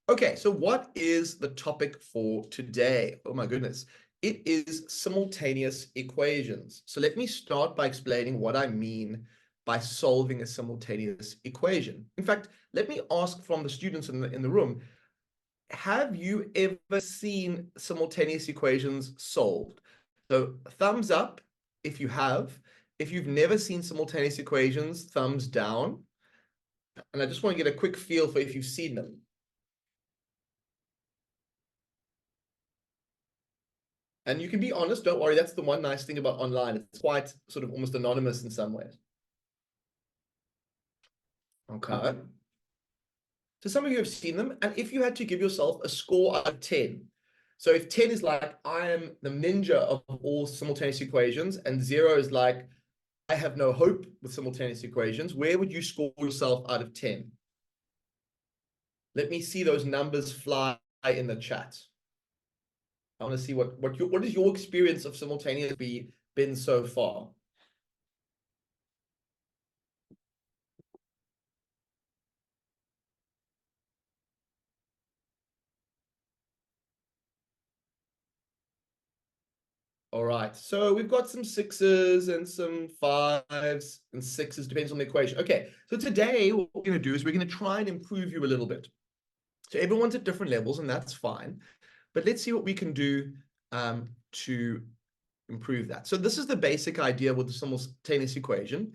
Okay, so what is the topic for today? Oh my goodness. It is simultaneous equations. So let me start by explaining what I mean by solving a simultaneous equation. In fact, let me ask from the students in the room, have you ever seen simultaneous equations solved? So thumbs up if you have. If you've never seen simultaneous equations, thumbs down. And I just want to get a quick feel for if you've seen them. And you can be honest, don't worry. That's the one nice thing about online. It's quite sort of almost anonymous in some ways. Okay. So some of you have seen them. And if you had to give yourself a score out of 10, so if 10 is like, I am the ninja of all simultaneous equations, and 0 is like, I have no hope with simultaneous equations, where would you score yourself out of 10? Let me see those numbers fly in the chat. I want to see what is your experience of simultaneous been so far? All right, so we've got some 6s and some 5s and 6s, depends on the equation. Okay, so today what we're going to do is we're going to try and improve you a little bit. So everyone's at different levels, and that's fine. But let's see what we can do to improve that. So this is the basic idea with the simultaneous equation.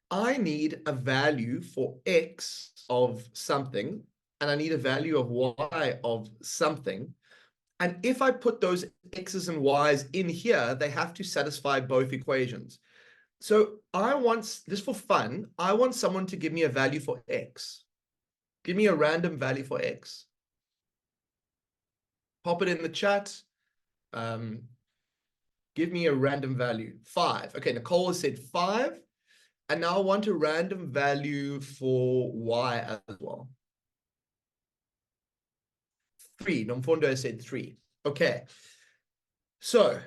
I need a value for x of something, and I need a value of y of something. And if I put those x's and y's in here, they have to satisfy both equations. So I want, just for fun, I want someone to give me a value for x. Give me a random value for x. Pop it in the chat. Give me a random value. 5. Okay, Nicole has said 5. And now I want a random value for y as well. 3. Nomfundo has said 3. Okay. So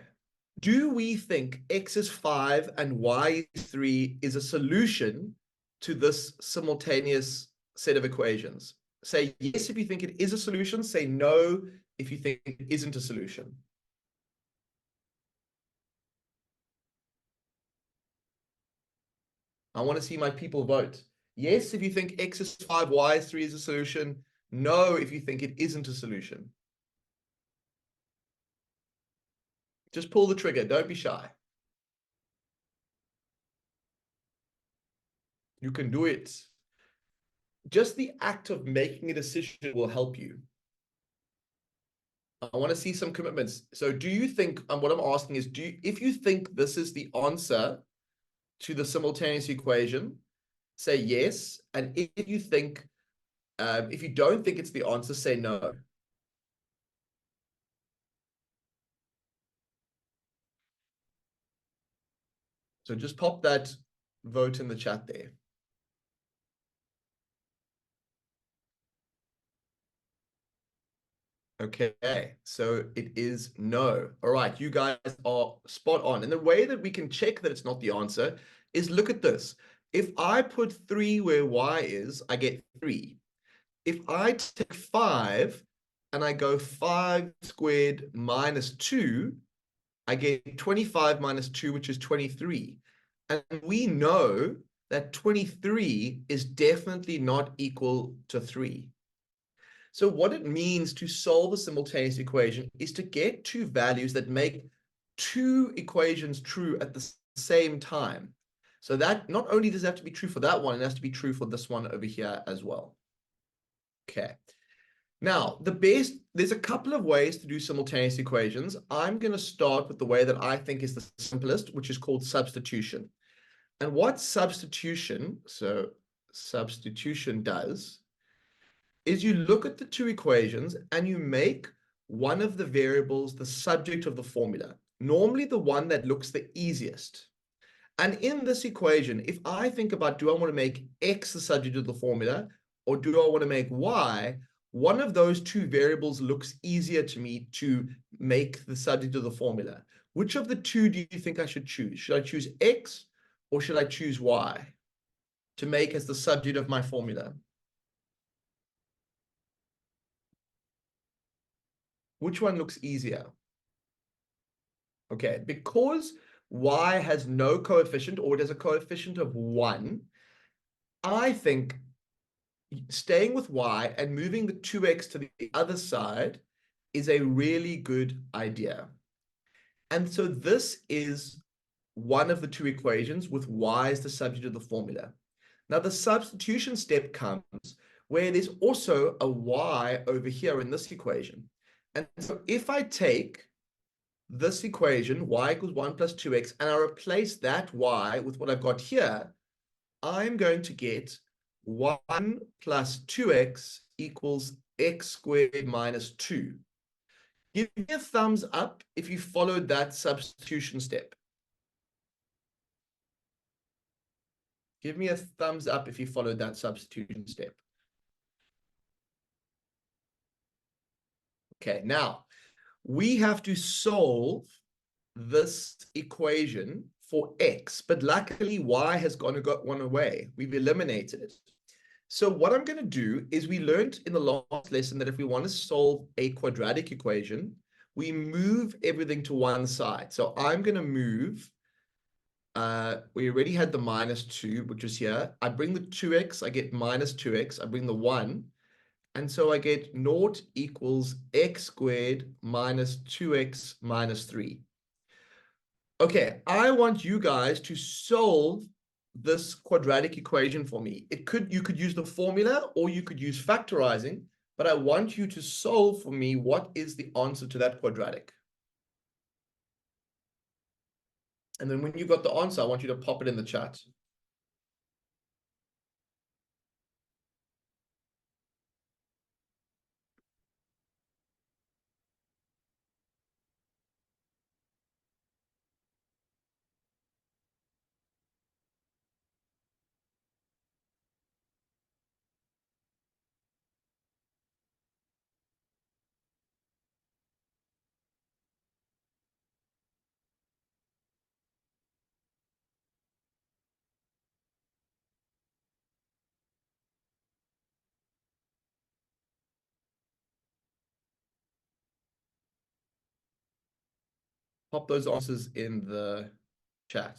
do we think x is 5 and y is 3 is a solution to this simultaneous set of equations? Say yes if you think it is a solution. Say no if you think it isn't a solution. I want to see my people vote. Yes if you think x is 5, y is 3 is a solution. No if you think it isn't a solution. Just pull the trigger. Don't be shy. You can do it. Just the act of making a decision will help you. I want to see some commitments. So do you think, and what I'm asking is, if you think this is the answer to the simultaneous equation, say yes. And if you think, if you don't think it's the answer, say no. So just pop that vote in the chat there. Okay, so it is no. All right, you guys are spot on. And the way that we can check that it's not the answer is look at this. If I put 3 where y is, I get 3. If I take 5 and I go 5 squared minus 2, I get 25 minus 2, which is 23. And we know that 23 is definitely not equal to 3. So what it means to solve a simultaneous equation is to get two values that make two equations true at the same time. So that not only does it have to be true for that one, it has to be true for this one over here as well. Okay. Now, there's a couple of ways to do simultaneous equations. I'm going to start with the way that I think is the simplest, which is called substitution. And what substitution does is you look at the two equations and you make one of the variables the subject of the formula, normally the one that looks the easiest. And in this equation, if I think about, do I want to make x the subject of the formula, or do I want to make y, one of those two variables looks easier to me to make the subject of the formula. Which of the two do you think I should choose? Should I choose x or should I choose y to make as the subject of my formula? Which one looks easier? Okay, because y has no coefficient, or it has a coefficient of 1, I think staying with y and moving the 2x to the other side is a really good idea. And so this is one of the two equations with y as the subject of the formula. Now the substitution step comes where there's also a y over here in this equation. And so if I take this equation, y equals 1 plus 2x, and I replace that y with what I've got here, I'm going to get 1 plus 2x equals x squared minus 2. Give me a thumbs up if you followed that substitution step. Give me a thumbs up if you followed that substitution step. Okay, now we have to solve this equation for x, but luckily y has gone one away. We've eliminated it. So what I'm going to do is, we learned in the last lesson that if we want to solve a quadratic equation, we move everything to one side. So I'm going to move, we already had the minus 2, which is here. I bring the 2x, I get minus 2x. I bring the 1. And so I get naught equals x squared minus 2x minus 3. Okay, I want you guys to solve this quadratic equation for me. You could use the formula, or you could use factorizing, but I want you to solve for me what is the answer to that quadratic. And then when you got the answer, I want you to pop it in the chat. Pop those answers in the chat.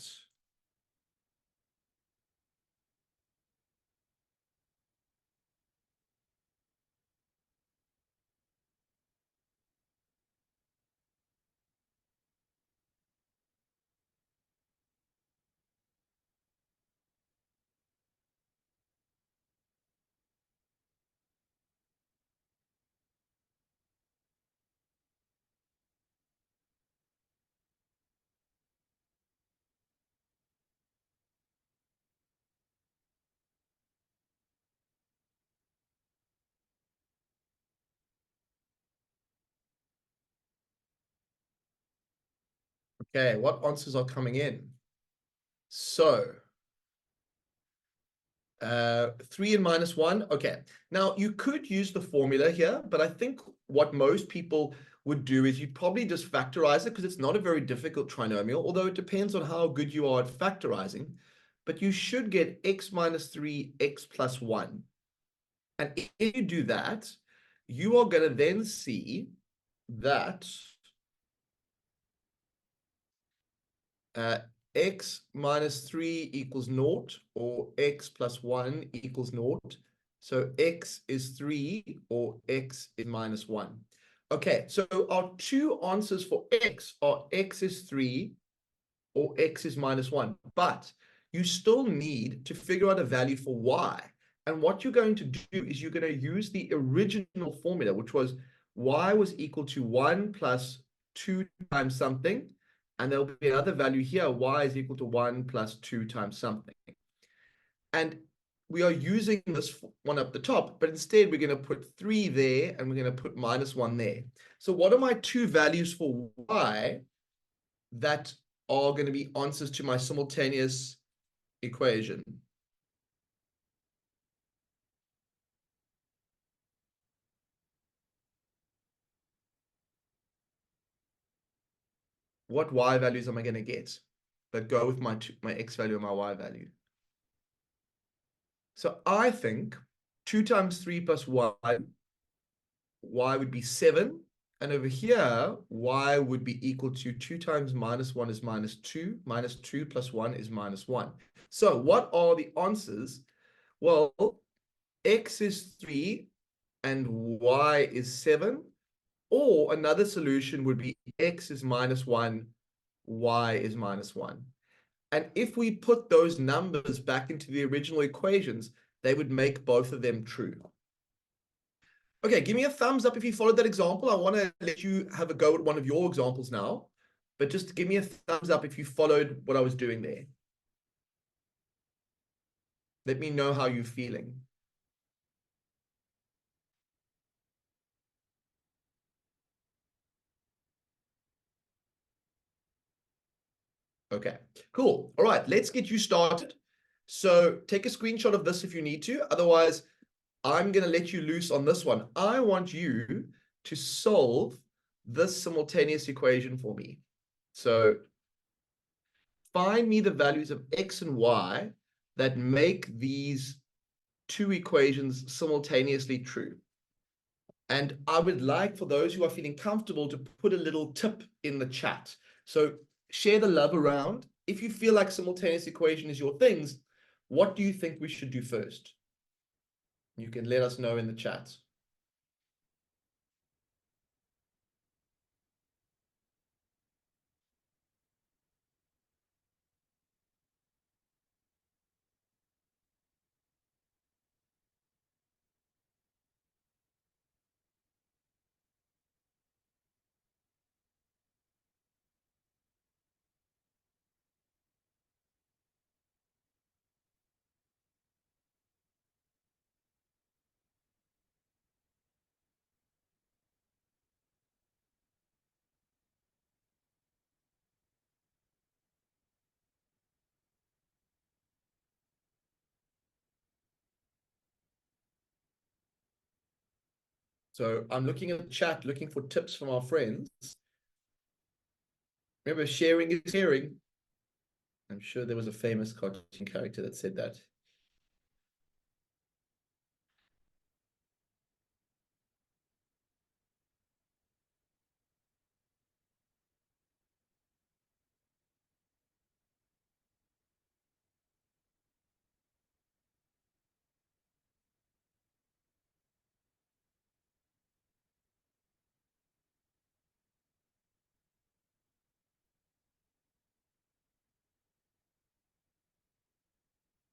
Okay, what answers are coming in? So 3 and minus 1. Okay, now you could use the formula here, but I think what most people would do is you'd probably just factorize it, because it's not a very difficult trinomial, although it depends on how good you are at factorizing. But you should get x minus 3, x plus 1. And if you do that, you are going to then see that x minus 3 equals naught, or x plus 1 equals naught. So x is 3, or x is minus 1. Okay, so our two answers for x are x is 3 or x is minus 1. But you still need to figure out a value for y. And what you're going to do is you're going to use the original formula, which was y was equal to 1 plus 2 times something. And there'll be another value here, y is equal to 1 plus 2 times something. And we are using this one up the top, but instead we're going to put 3 there, and we're going to put minus 1 there. So what are my two values for y that are going to be answers to my simultaneous equation? What y values am I going to get that go with my x value and my y value? So I think 2 times 3 plus y would be 7. And over here, y would be equal to 2 times minus 1 is minus 2. Minus 2 plus 1 is minus 1. So what are the answers? Well, x is 3 and y is 7. Or another solution would be x is minus 1, y is minus 1. And if we put those numbers back into the original equations, they would make both of them true. Okay, give me a thumbs up if you followed that example. I want to let you have a go at one of your examples now, but just give me a thumbs up if you followed what I was doing there. Let me know how you're feeling. Okay, cool. All right, let's get you started. So take a screenshot of this if you need to. Otherwise, I'm going to let you loose on this one. I want you to solve this simultaneous equation for me. So find me the values of x and y that make these two equations simultaneously true. And I would like for those who are feeling comfortable to put a little tip in the chat. So share the love around. If you feel like simultaneous equation is your things, what do you think we should do first? You can let us know in the chat. So I'm looking at the chat, looking for tips from our friends. Remember, sharing is caring. I'm sure there was a famous cartoon character that said that.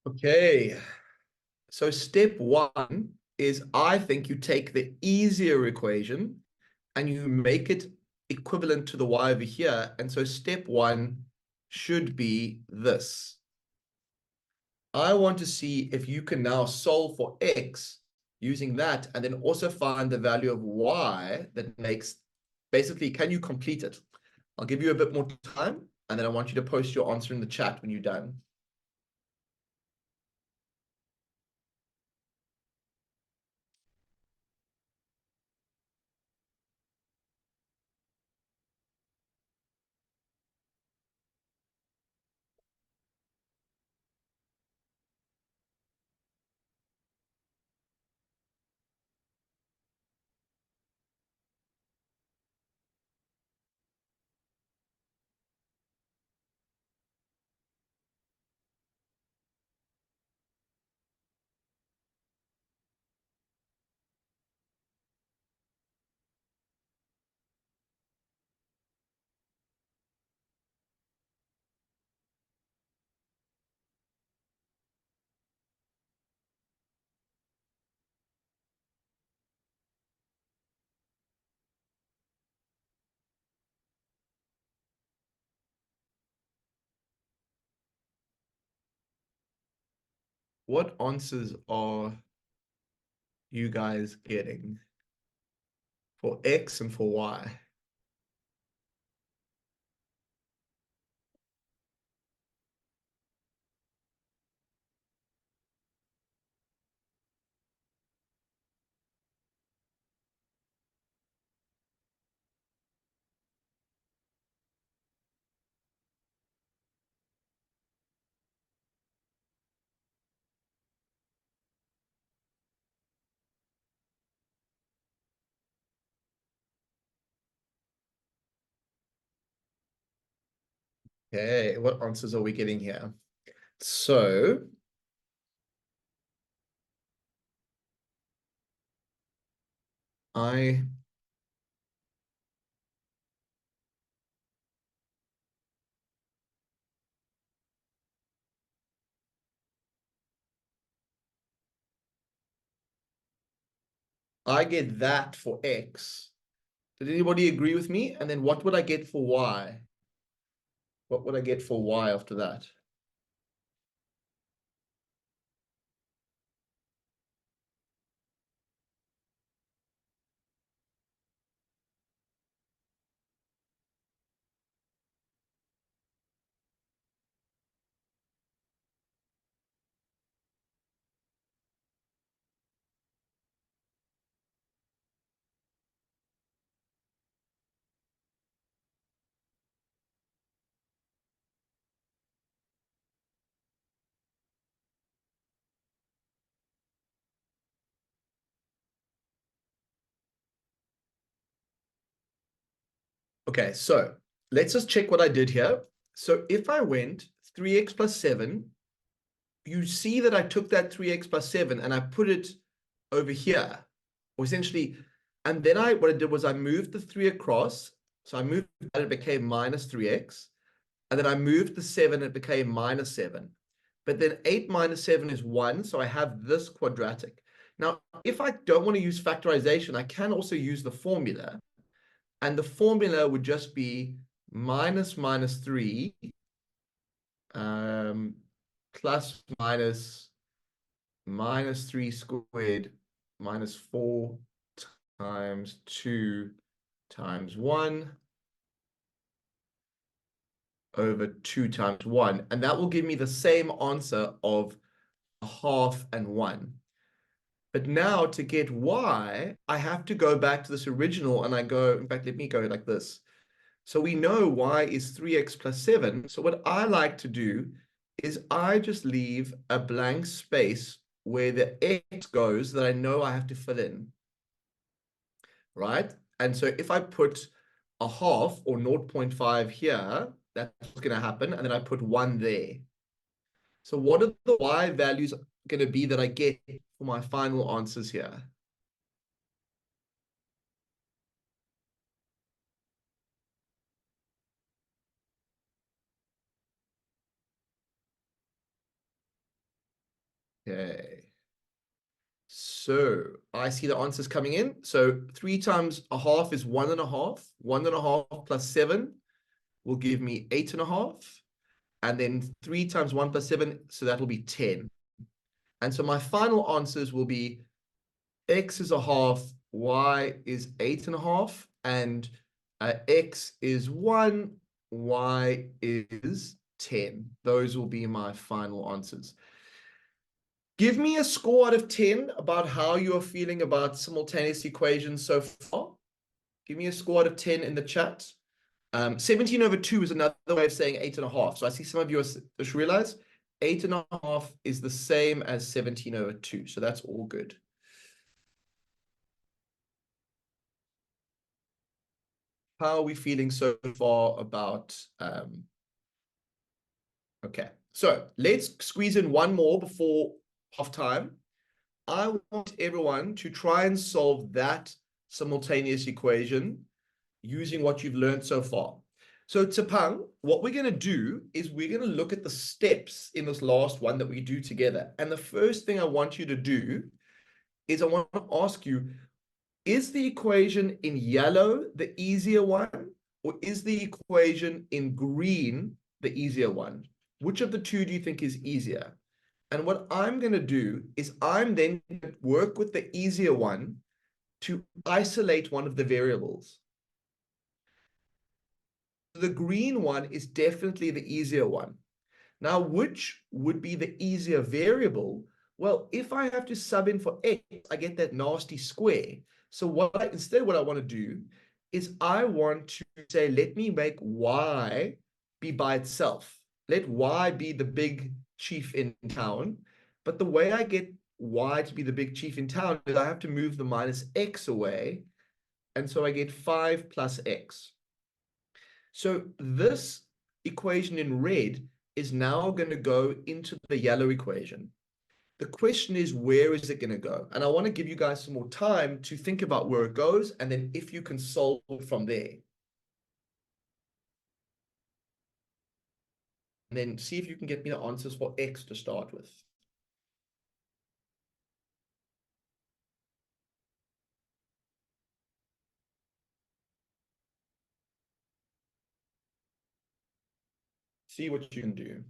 Okay, so step one is I think you take the easier equation and you make it equivalent to the y over here. And so step one should be this. I want to see if you can now solve for x using that and then also find the value of y that makes, basically, can you complete it? I'll give you a bit more time and then I want you to post your answer in the chat when you're done. What answers are you guys getting for x and for y? Okay, what answers are we getting here? So I get that for X. Did anybody agree with me? And then what would I get for Y? What would I get for Y after that? Okay, so let's just check what I did here. So if I went 3x plus 7, you see that I took that 3x plus 7 and I put it over here, or essentially, and then what I did was I moved the 3 across. So I moved that, it became minus 3x. And then I moved the 7, it became minus 7. But then 8 minus 7 is 1, so I have this quadratic. Now, if I don't want to use factorization, I can also use the formula. And the formula would just be minus 3 plus minus 3 squared minus 4 times 2 times 1 over 2 times 1. And that will give me the same answer of a half and 1. But now to get Y, I have to go back to this original and I go, in fact, let me go like this. So we know Y is 3x plus 7. So what I like to do is I just leave a blank space where the X goes that I know I have to fill in, right? And so if I put a half or 0.5 here, that's what's going to happen. And then I put 1 there. So what are the Y values going to be that I get for my final answers here? Okay. So I see the answers coming in. So 3 times a half is 1.5. 1.5 plus 7 will give me 8.5. And then 3 times 1 plus 7, so that will be 10. And so my final answers will be X is a half, Y is 8.5, and X is 1, Y is 10. Those will be my final answers. Give me a score out of 10 about how you're feeling about simultaneous equations so far. Give me a score out of 10 in the chat. 17 over 2 is another way of saying 8.5. So I see some of you just realize 8.5 is the same as 17 over 2. So that's all good. How are we feeling so far about okay, so let's squeeze in one more before half time. I want everyone to try and solve that simultaneous equation using what you've learned so far. So Tsepang, what we're going to do is we're going to look at the steps in this last one that we do together. And the first thing I want you to do is I want to ask you, is the equation in yellow the easier one, or is the equation in green the easier one? Which of the two do you think is easier? And what I'm going to do is I'm then going to work with the easier one to isolate one of the variables. The green one is definitely the easier one. Now, which would be the easier variable? Well, if I have to sub in for x, I get that nasty square. So instead what I want to do is I want to say, let me make y be by itself. Let y be the big chief in town. But the way I get y to be the big chief in town is I have to move the minus x away. And so I get 5 plus x. So this equation in red is now going to go into the yellow equation. The question is, where is it going to go? And I want to give you guys some more time to think about where it goes, and then if you can solve it from there. And then see if you can get me the answers for x to start with. See what you can do.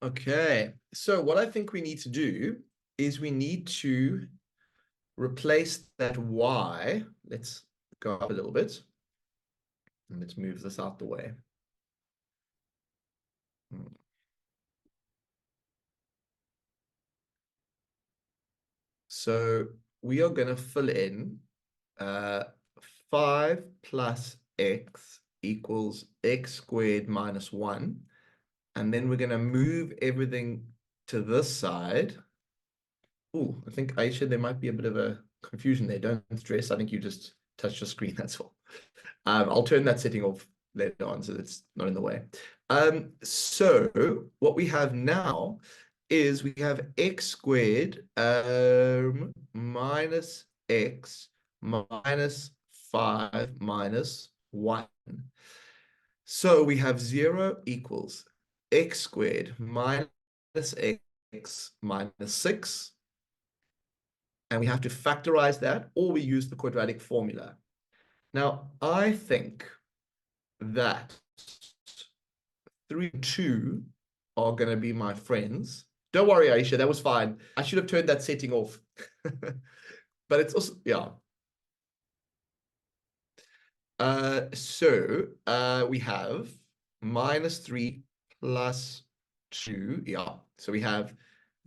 Okay, so what I think we need to do is we need to replace that y. Let's go up a little bit. And let's move this out the way. So we are going to fill in 5 plus x equals x squared minus 1. And then we're going to move everything to this side. Oh, I think, Aisha, there might be a bit of a confusion there. Don't stress. I think you just touched your screen, that's all. I'll turn that setting off later on so it's not in the way. So what we have now is we have x squared minus x minus 5 minus 1. So we have 0 equals x squared minus x minus 6. And we have to factorize that, or we use the quadratic formula. Now, I think that 3 and 2 are going to be my friends. Don't worry, Aisha, that was fine. I should have turned that setting off. But it's also, yeah. So we have minus 3 plus 2. Yeah. So we have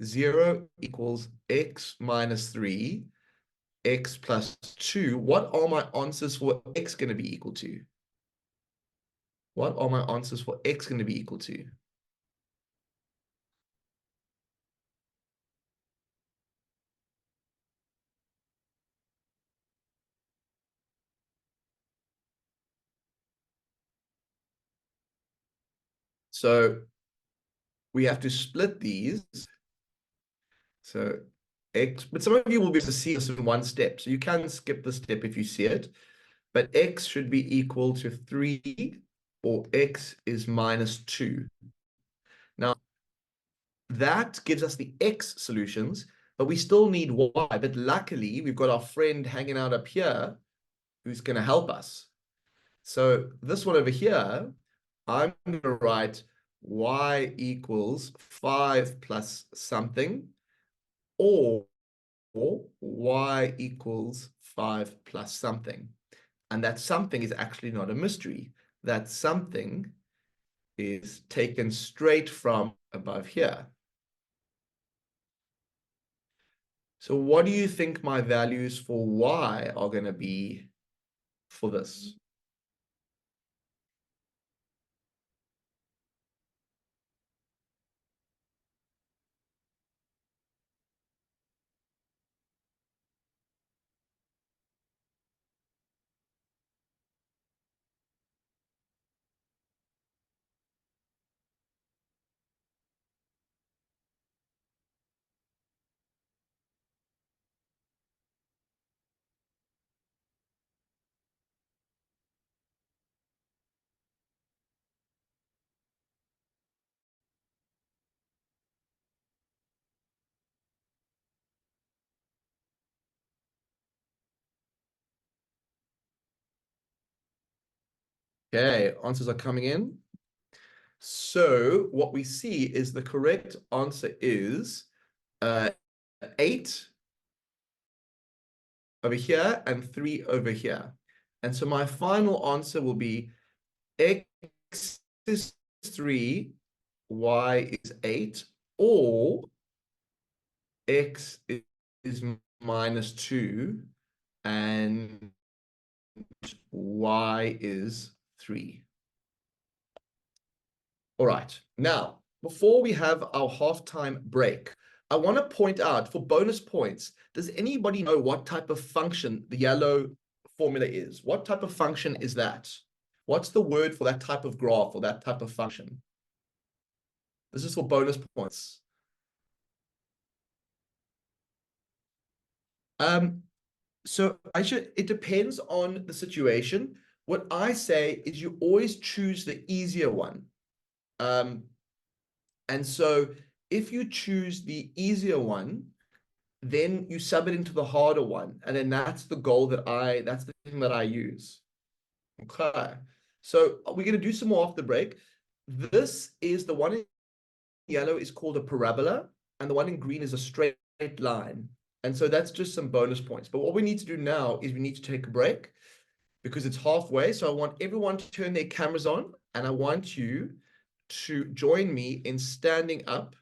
0 equals x minus 3, x plus 2. What are my answers for x going to be equal to? What are my answers for x going to be equal to? So we have to split these. So x, but some of you will be able to see this in one step. So you can skip the step if you see it. But x should be equal to 3, or x is minus 2. Now, that gives us the x solutions, but we still need y. But luckily, we've got our friend hanging out up here who's going to help us. So this one over here, I'm going to write y equals 5 plus something, or y equals 5 plus something. And that something is actually not a mystery. That something is taken straight from above here. So what do you think my values for y are going to be for this? Okay, answers are coming in. So what we see is the correct answer is 8 over here and 3 over here. And so my final answer will be x is 3, y is 8, or x is minus 2, and y is 3. All right. Now, before we have our halftime break, I want to point out for bonus points, does anybody know what type of function the yellow formula is? What type of function is that? What's the word for that type of graph or that type of function? This is for bonus points. Um, so it depends on the situation. What I say is you always choose the easier one. And so if you choose the easier one, then you sub it into the harder one. And then that's the goal that's the thing that I use. Okay. So we're going to do some more after the break. This is the one in yellow is called a parabola, and the one in green is a straight line. And so that's just some bonus points. But what we need to do now is we need to take a break because it's halfway. So I want everyone to turn their cameras on, and I want you to join me in standing up.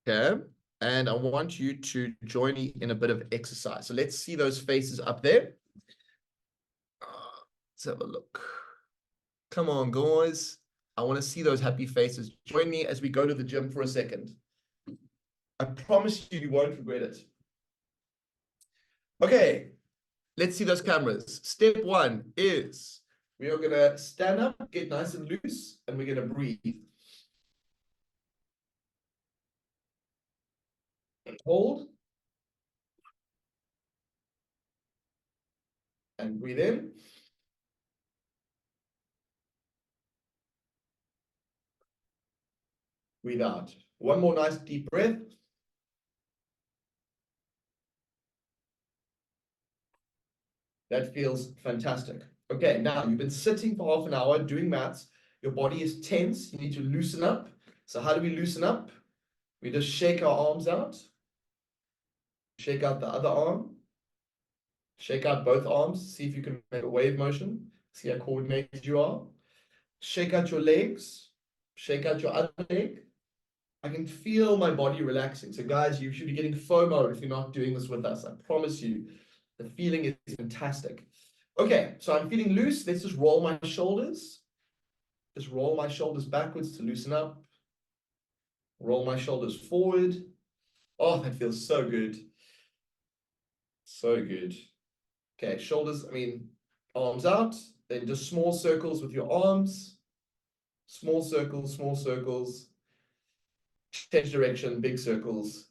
Okay. And I want you to join me in a bit of exercise. So let's see those faces up there. Let's have a look. Come on, guys. I want to see those happy faces. Join me as we go to the gym for a second. I promise you, you won't regret it. Okay, let's see those cameras. Step one is we are going to stand up, get nice and loose, and we're going to breathe. Hold. And breathe in. Breathe out. One more nice deep breath. That feels fantastic. Okay, now you've been sitting for half an hour doing maths. Your body is tense. You need to loosen up. So how do we loosen up? We just shake our arms out. Shake out the other arm. Shake out both arms. See if you can make a wave motion. See how coordinated you are. Shake out your legs. Shake out your other leg. I can feel my body relaxing. So guys, you should be getting FOMO if you're not doing this with us. I promise you, the feeling is fantastic. Okay, so I'm feeling loose. Let's just roll my shoulders. Just roll my shoulders backwards to loosen up. Roll my shoulders forward. Oh, that feels so good. So good. Okay, shoulders, arms out. Then just small circles with your arms. Small circles, small circles. Change direction, big circles.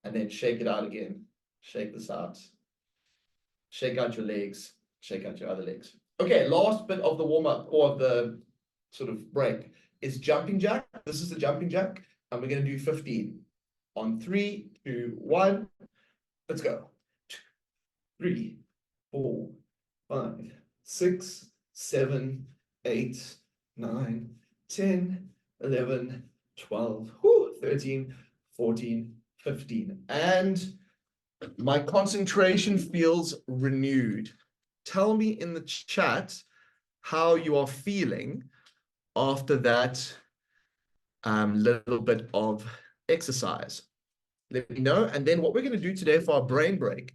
And then shake it out again. Shake this out. Shake out your legs. Shake out your other legs. Okay, last bit of the warm-up or of the sort of break is jumping jack. This is the jumping jack, and we're going to do 15. On 3, 2, 1, let's go. 3, 4, 5, 6, 7, 8, 9, 10, 11, 12, 13, 14, 15. And my concentration feels renewed. Tell me in the chat how you are feeling after that little bit of exercise. Let me know. And then what we're going to do today for our brain break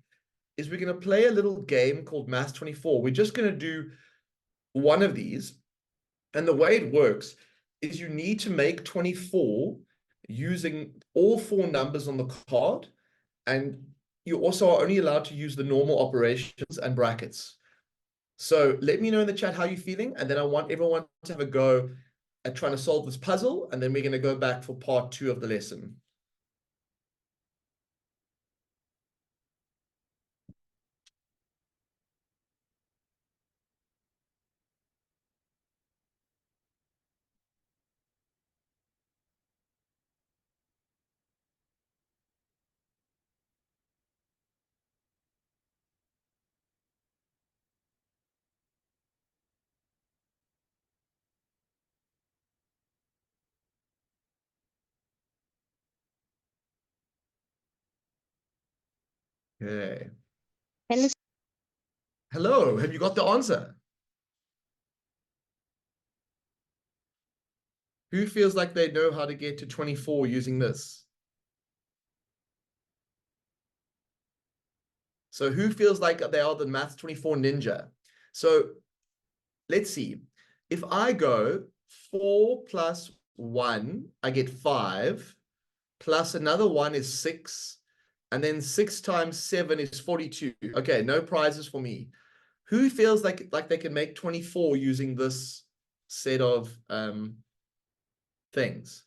is we're going to play a little game called Maths 24. We're just going to do one of these. And the way it works is you need to make 24 using all 4 numbers on the card. And you also are only allowed to use the normal operations and brackets. So let me know in the chat how you're feeling. And then I want everyone to have a go at trying to solve this puzzle. And then we're going to go back for part 2 of the lesson. Okay. Hello. Hello, have you got the answer? Who feels like they know how to get to 24 using this? So who feels like they are the Maths 24 ninja? So let's see. If I go 4 plus 1, I get 5, plus another 1 is 6, and then 6 times 7 is 42. Okay, no prizes for me. Who feels like they can make 24 using this set of things?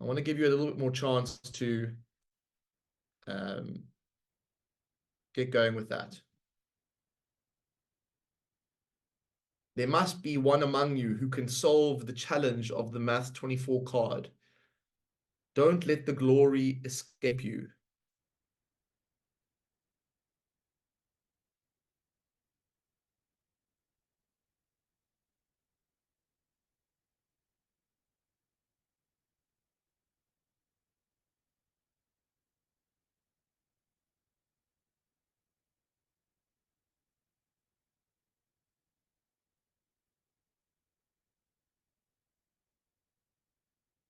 I want to give you a little bit more chance to get going with that. There must be one among you who can solve the challenge of the Maths 24 card. Don't let the glory escape you.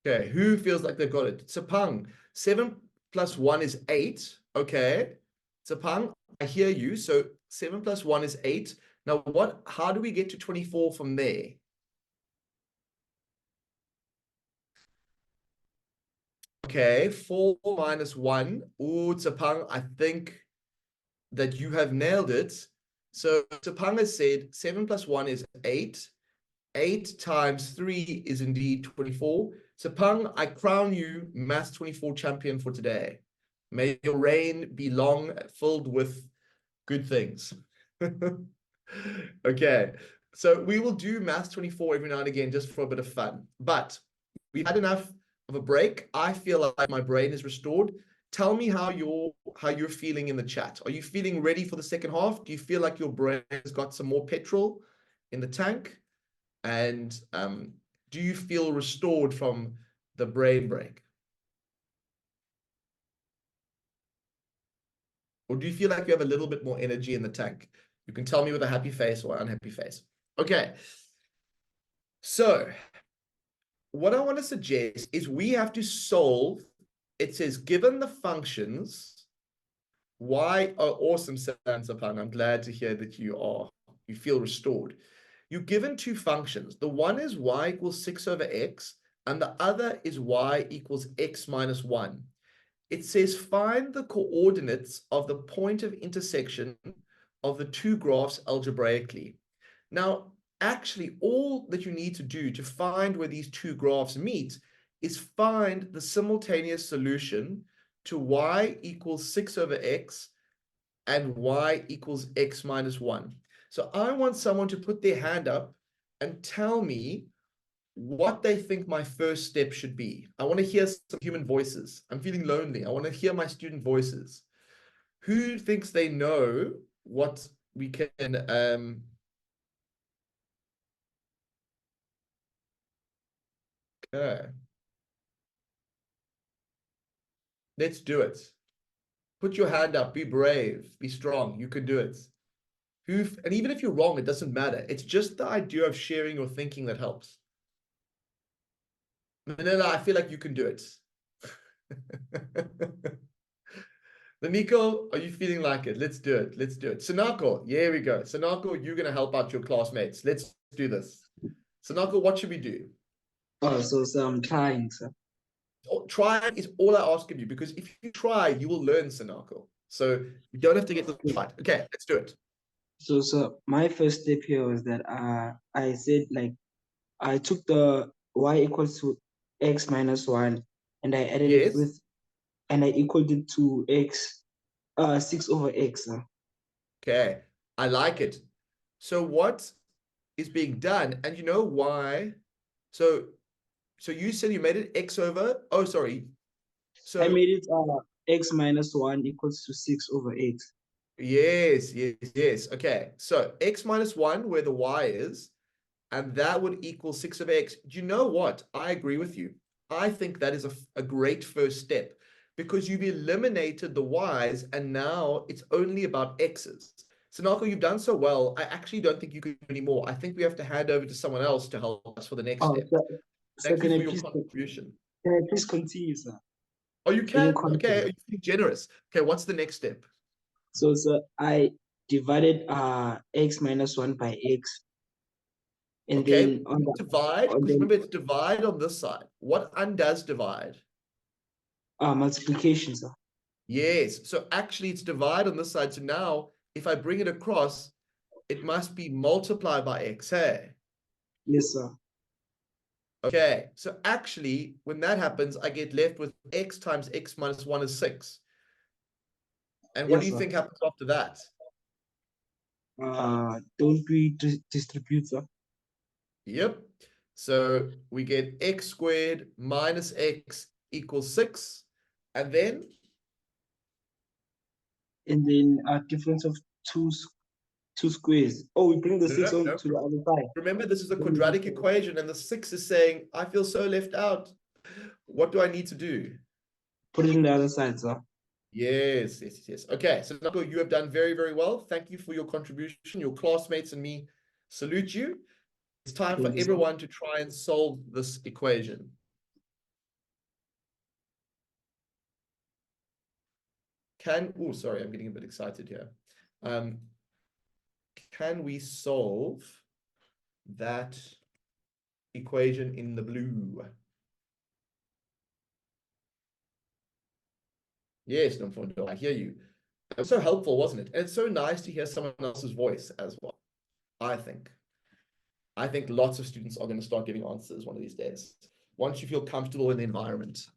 Okay, who feels like they've got it? Tsapang, 7 plus 1 is 8. Okay. Tsapang, I hear you. So 7 plus 1 is 8. Now, how do we get to 24 from there? Okay, 4 minus 1. Ooh, Tsapang, I think that you have nailed it. So Tsapang has said 7 plus 1 is 8. 8 times 3 is indeed 24. Tsapang, I crown you Maths 24 champion for today. May your reign be long, filled with good things. Okay, so we will do Maths 24 every now and again just for a bit of fun. But we've had enough of a break. I feel like my brain is restored. Tell me how you're feeling in the chat. Are you feeling ready for the second half? Do you feel like your brain has got some more petrol in the tank? And do you feel restored from the brain break? Or do you feel like you have a little bit more energy in the tank? You can tell me with a happy face or unhappy face. Okay. So what I want to suggest is we have to solve. It says, given the functions, y. Oh, awesome, Sansapan. I'm glad to hear that you feel restored. You're given two functions. The one is y equals 6 over x, and the other is y equals x minus 1. It says find the coordinates of the point of intersection of the two graphs algebraically. Now, actually, all that you need to do to find where these two graphs meet is find the simultaneous solution to y equals 6 over x and y equals x minus 1. So I want someone to put their hand up and tell me what they think my first step should be. I want to hear some human voices. I'm feeling lonely. I want to hear my student voices. Who thinks they know what we can okay. Let's do it. Put your hand up. Be brave. Be strong. You can do it. And even if you're wrong, it doesn't matter. It's just the idea of sharing your thinking that helps. Manila, I feel like you can do it. Nico, are you feeling like it? Let's do it. Let's do it. Sanako, here we go. Sanako, you're going to help out your classmates. Let's do this. Sanako, what should we do? Oh, so I'm trying, sir. Trying is all I ask of you, because if you try, you will learn, Sanako. So you don't have to get this right. Okay, let's do it. So my first step here was that I said, like, I took the y equals to x minus 1 and I added it Yes. with, and I equaled it to x 6 over x. Okay, I like it. So what is being done? And you know why? So you said you made it x over. Oh, sorry. So I made it x minus 1 equals to 6 over x. yes, yes, yes. Okay. So x minus 1, where the y is, and that would equal 6 of x. Do you know what? I agree with you. I think that is a great first step. because you've eliminated the y's and now it's only about x's. So Narco, you've done so well. I actually don't think you can do any more. I think we have to hand over to someone else to help us for the next Oh, step. so Thank you can for I your please contribution. continue, sir? Oh, you Can you can? Okay, continue? you're being generous. Okay, what's the next step? So, sir, I divided x minus 1 by x, and Okay, then on the divide, on because the remember it's divide on this side. What undoes divide? multiplication, sir. Yes, so actually it's divide on this side. So now if I bring it across, it must be multiplied by x, hey? Yes, sir. Okay, so actually when that happens, I get left with x times x minus 1 is 6. And what do Yes, you sir. think happens after that? Don't we distribute, sir? Yep. So we get x squared minus x equals 6. And then, And then difference of two squares. Oh, we bring the no, 6 no, on no. to the other side. Remember, this is a Then we quadratic just, equation, and the 6 is saying, I feel so left out. What do I need to do? put it in the other side, sir. Yes, yes, yes, yes. Okay, so Nako, you have done very, very well. Thank you for your contribution. Your classmates and me salute you. It's time for Thank you, sir. everyone to try and solve this equation. Oh, sorry, I'm getting a bit excited here. Can we solve that equation in the blue? Yes, no, I hear you. It was so helpful, wasn't it? And it's so nice to hear someone else's voice as well, I think. I think lots of students are going to start giving answers one of these days. Once you feel comfortable in the environment. It's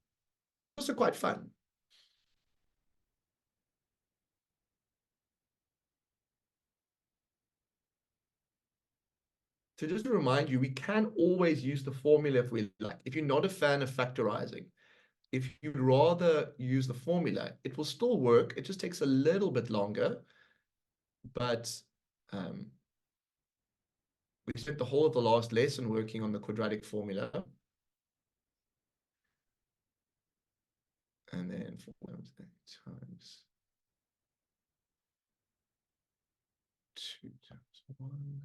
also quite fun. So just to remind you, we can always use the formula if we like. If you're not a fan of factorizing, if you'd rather use the formula, it will still work. It just takes a little bit longer. But we spent the whole of the last lesson working on the quadratic formula. And then 4 times 2 times 1.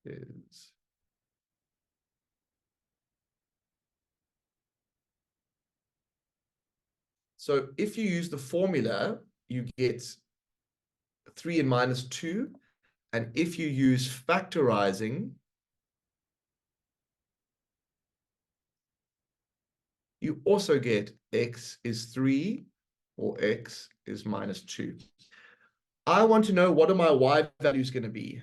Is so if you use the formula, you get 3 and minus 2. And if you use factorizing, you also get x is 3 or x is minus 2. I want to know, what are my y values going to be?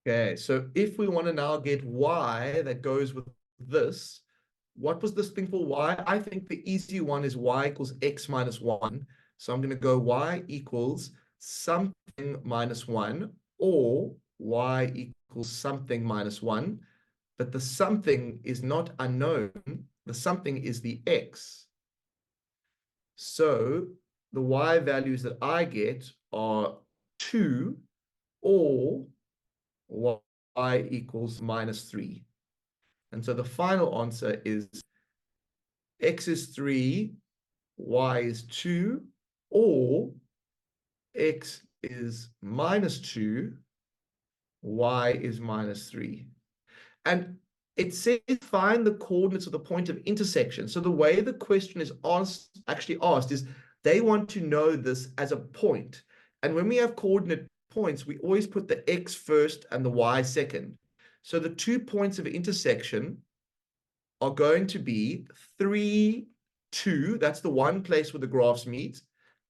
Okay, so if we want to now get y that goes with this, what was this thing for y? I think the easy one is y equals x minus 1. So I'm going to go y equals something minus 1, or y equals something minus 1. But the something is not unknown. The something is the x. So the y values that I get are 2 or y equals minus 3. And so the final answer is x is 3, y is 2, or x is minus 2, y is minus 3. And it says find the coordinates of the point of intersection. So the way the question is actually asked is they want to know this as a point. And when we have coordinate points, we always put the x first and the y second. So the 2 points of intersection are going to be 3, 2. That's the one place where the graphs meet.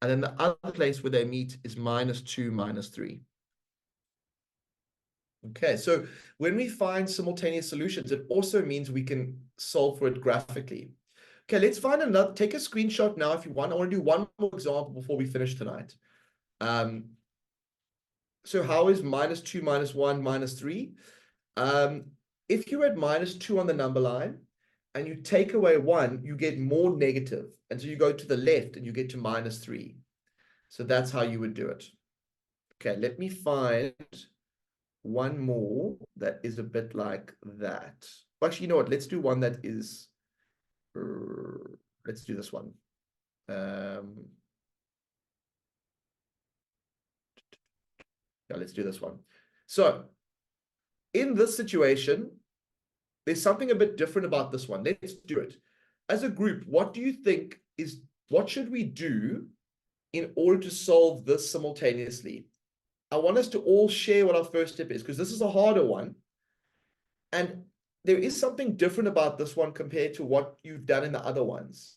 And then the other place where they meet is -2, -3. Okay, so when we find simultaneous solutions, it also means we can solve for it graphically. Okay, let's find another. Take a screenshot now if you want. I want to do one more example before we finish tonight. So how is -2, -1, -3? If you're at -2 on the number line and you take away 1, you get more negative. And so you go to the left and you get to -3. So that's how you would do it. Okay, let me find one more that is a bit like that. Actually, you know what? Let's do one that is, let's do this one. Yeah, let's do this one. So in this situation, there's something a bit different about this one. Let's do it. As a group, what do you think is, what should we do in order to solve this simultaneously? I want us to all share what our first step is, because this is a harder one. And there is something different about this one compared to what you've done in the other ones.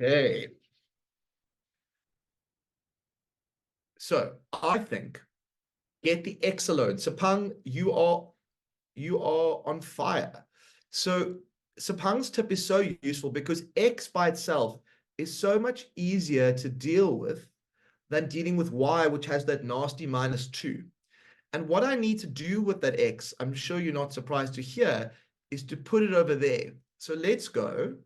Okay. So I think get the X alone. Sapang, you are on fire. So Sapang's tip is so useful because X by itself is so much easier to deal with than dealing with Y, which has that nasty -2. And what I need to do with that X, I'm sure you're not surprised to hear, is to put it over there. So let's go.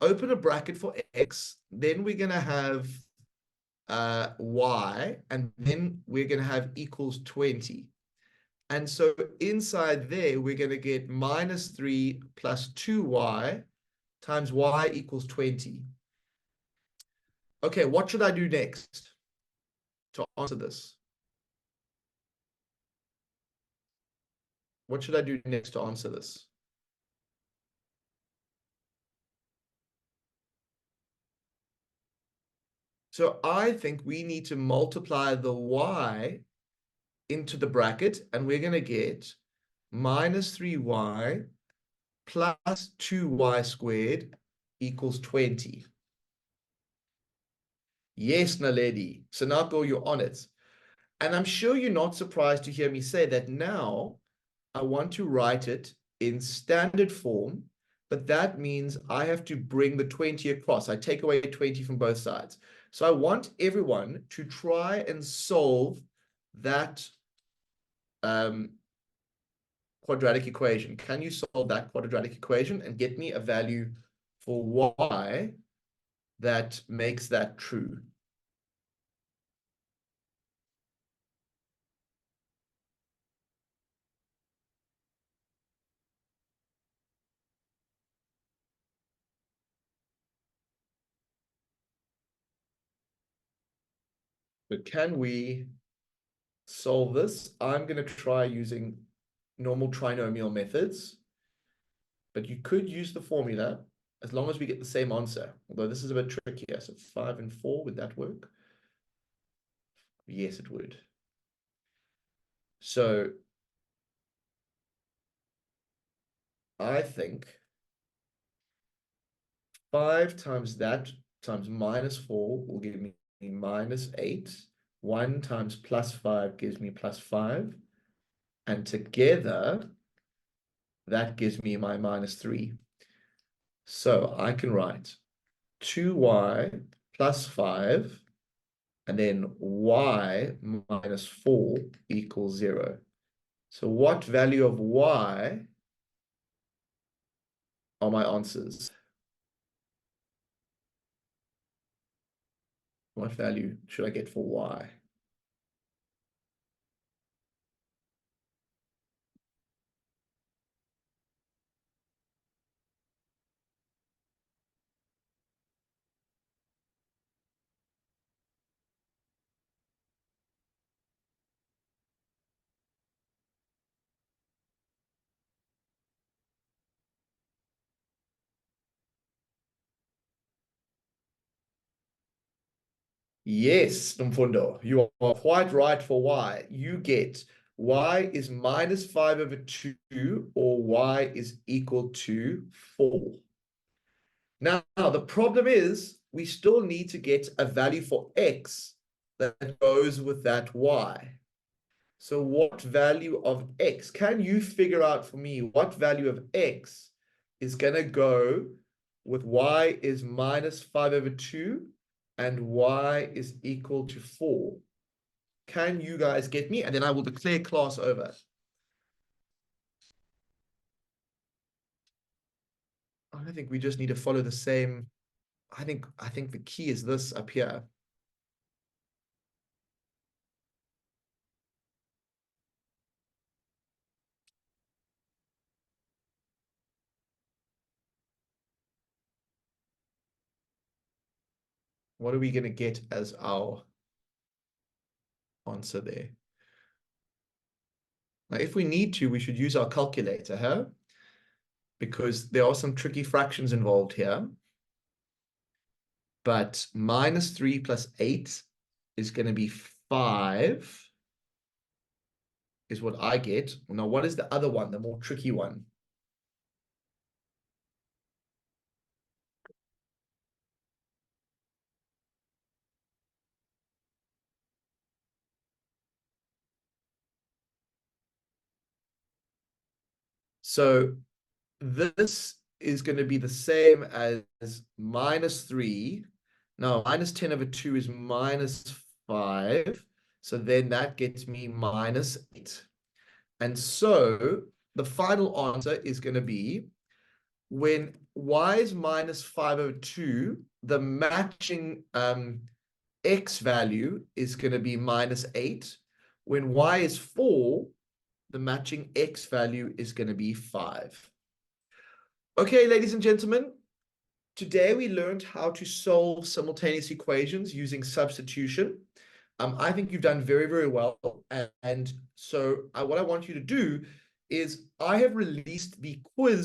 Open a bracket for X. Then we're going to have Y. And then we're going to have equals 20. And so inside there, we're going to get -3 plus 2y times y equals 20. Okay, what should I do next to answer this? What should I do next to answer this? So I think we need to multiply the y into the bracket, and we're going to get -3y plus 2y squared equals 20. Yes, Naledi. Sanato, you're on it. And I'm sure you're not surprised to hear me say that now I want to write it in standard form, but that means I have to bring the 20 across. I take away 20 from both sides. So I want everyone to try and solve that quadratic equation. Can you solve that quadratic equation and get me a value for y that makes that true? But can we solve this? I'm going to try using normal trinomial methods, but you could use the formula as long as we get the same answer. Although this is a bit trickier. So 5 and 4, would that work? Yes, it would. So I think 5 times that times -4 will give me -8. 1 times +5 gives me +5. And together, that gives me my -3. So I can write 2y plus 5, and then y minus 4 equals 0. So what value of y are my answers? What value should I get for y? Yes, Mfundo, you are quite right for y. You get y is minus 5 over 2 or y is equal to 4. Now, the problem is we still need to get a value for x that goes with that y. So what value of x? Can you figure out for me what value of x is going to go with y is minus 5 over 2 and y is equal to 4? Can you guys get me? And then I will declare class over. I think we just need to follow the same. I think the key is this up here. What are we going to get as our answer there? Now, if we need to, we should use our calculator, huh? Because there are some tricky fractions involved here. But minus 3 plus 8 is going to be 5, is what I get. Now, what is the other one, the more tricky one? So this is going to be the same as minus 3. Now, minus 10 over 2 is minus 5. So then that gets me minus 8. And so the final answer is going to be when y is minus 5 over 2, the matching x value is going to be minus 8. When y is 4, the matching x value is going to be 5. Okay, ladies and gentlemen, today we learned how to solve simultaneous equations using substitution. I think you've done very, very well. And so what I want you to do is I have released the quiz